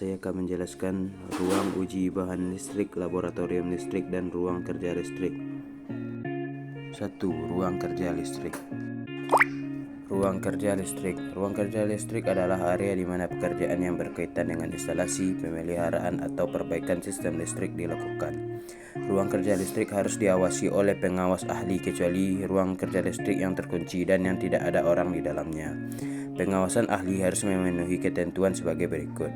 saya akan menjelaskan ruang uji bahan listrik, laboratorium listrik, dan ruang kerja listrik. 1. Ruang kerja listrik. Ruang kerja listrik. Ruang kerja listrik adalah area di mana pekerjaan yang berkaitan dengan instalasi, pemeliharaan, atau perbaikan sistem listrik dilakukan. Ruang kerja listrik harus diawasi oleh pengawas ahli kecuali ruang kerja listrik yang terkunci dan yang tidak ada orang di dalamnya. Pengawasan ahli harus memenuhi ketentuan sebagai berikut.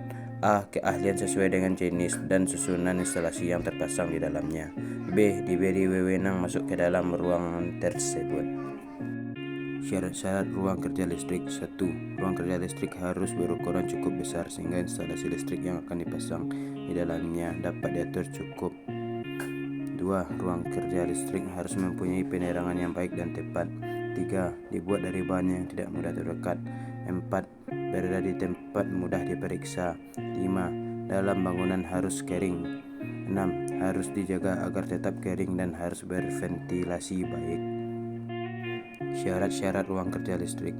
A. Keahlian sesuai dengan jenis dan susunan instalasi yang terpasang di dalamnya. B. Diberi wewenang masuk ke dalam ruangan tersebut. Syarat-syarat ruang kerja listrik. 1. Ruang kerja listrik harus berukuran cukup besar sehingga instalasi listrik yang akan dipasang di dalamnya dapat diatur cukup. 2. Ruang kerja listrik harus mempunyai penerangan yang baik dan tepat. 3. Dibuat dari bahan yang tidak mudah terbakar. 4. Berada di tempat mudah diperiksa. 5. Dalam bangunan harus kering. 6. Harus dijaga agar tetap kering dan harus berventilasi baik. Syarat-syarat ruang kerja listrik.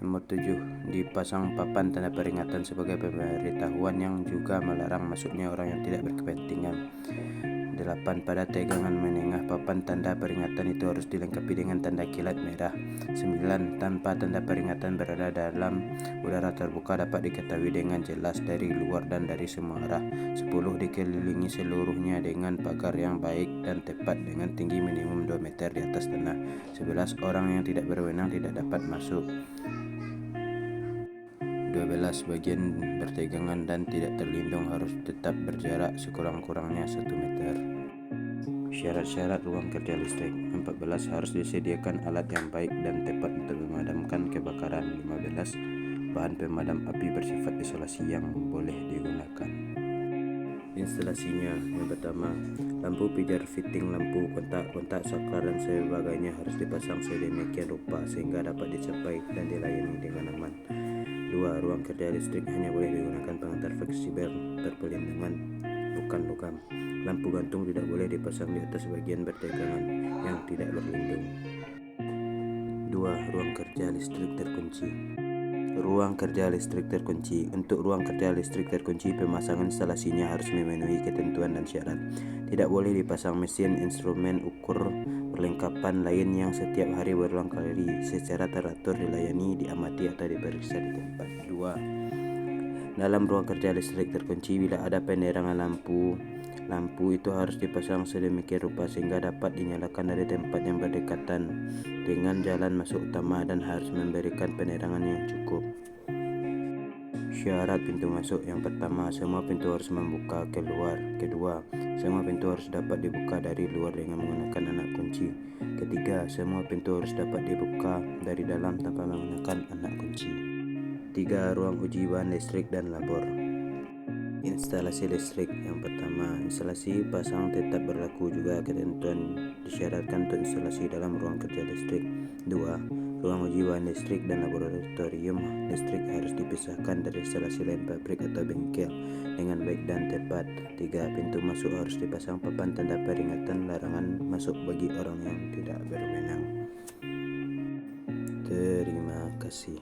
Nomor 7. Dipasang papan tanda peringatan sebagai pemberitahuan yang juga melarang masuknya orang yang tidak berkepentingan. 8. Pada tegangan menengah papan tanda peringatan itu harus dilengkapi dengan tanda kilat merah. 9. Tanpa tanda peringatan berada dalam udara terbuka dapat diketahui dengan jelas dari luar dan dari semua arah. 10. Dikelilingi seluruhnya dengan pagar yang baik dan tepat dengan tinggi minimum 2 meter di atas tanah. 11. Orang yang tidak berwenang tidak dapat masuk. 12. Bagian bertegangan dan tidak terlindung harus tetap berjarak sekurang-kurangnya 1 meter. Syarat-syarat ruang kerja listrik. 14. Harus disediakan alat yang baik dan tepat untuk memadamkan kebakaran. 15. Bahan pemadam api bersifat isolasi yang boleh digunakan. Instalasinya. Yang pertama, lampu pijar, fitting lampu, kontak saklar dan sebagainya harus dipasang sedemikian rupa sehingga dapat dicapai dan dilayani dengan aman. 2. Ruang kerja listrik hanya boleh digunakan pengantar fleksibel berpelindungan, bukan logam. Lampu gantung tidak boleh dipasang di atas bagian bertegangan yang tidak berlindung. 2. Ruang kerja listrik terkunci. Ruang kerja listrik terkunci. Untuk ruang kerja listrik terkunci, pemasangan instalasinya harus memenuhi ketentuan dan syarat. Tidak boleh dipasang mesin, instrumen ukur, perlengkapan lain yang setiap hari berulang kali secara teratur dilayani, diamati atau diperiksa di tempat. 2. Dalam ruang kerja listrik terkunci, bila ada penerangan lampu itu harus dipasang sedemikian rupa sehingga dapat dinyalakan dari tempat yang berdekatan dengan jalan masuk utama dan harus memberikan penerangan yang cukup. Syarat pintu masuk. Yang pertama, semua pintu harus membuka keluar. Kedua, semua pintu harus dapat dibuka dari luar dengan menggunakan anak kunci. Ketiga, semua pintu harus dapat dibuka dari dalam tanpa menggunakan anak kunci. 3. Ruang uji bahan listrik dan labor. Instalasi listrik. Yang pertama, instalasi pasang tetap berlaku juga ketentuan disyaratkan untuk instalasi dalam ruang kerja listrik. 2. Ruang uji bahan listrik dan laboratorium listrik harus dipisahkan dari instalasi lain pabrik atau bengkel dengan baik dan tepat. 3. Pintu masuk harus dipasang papan tanda peringatan larangan masuk bagi orang yang tidak berwenang. Terima kasih.